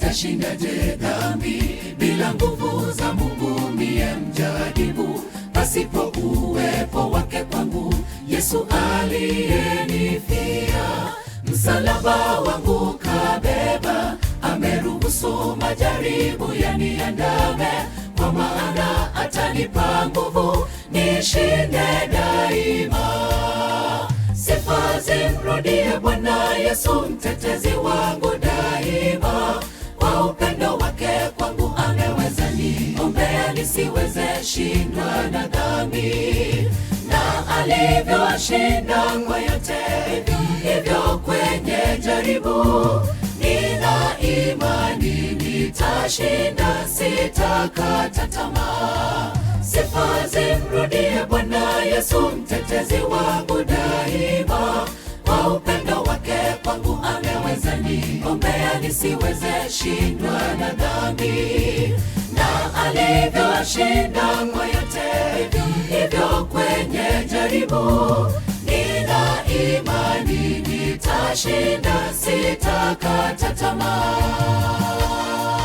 Nitashindaje dhambi bila nguvu za Mungu? Mie mjaribu pasipo uwepo wake kwangu. Yesu aliyenifia, msalaba wangu kabeba, ameruhusu majaribu yaniandame, kwa maana atanipa nguvu nishinde daima. Sifa zimrudie Bwana Yesu, mtetezi wangu daima. Kwa upendo wake kwangu ameweza niombea nisiweze shindwa na dhambi, na alivyoshinda kwa yote hivyo kwenye jaribu. Nina imani nitashinda, sitakata tamaa. Sifa zimrudie Bwana Yesu, mtetezi wangu daima. Kwa upendo wake kwangu ameweza niombea nisiweze shindwa na dhambi, na alivyoshinda kwa yote hivyo kwenye jaribu. Nina imani nitashinda, sitakata tamaa.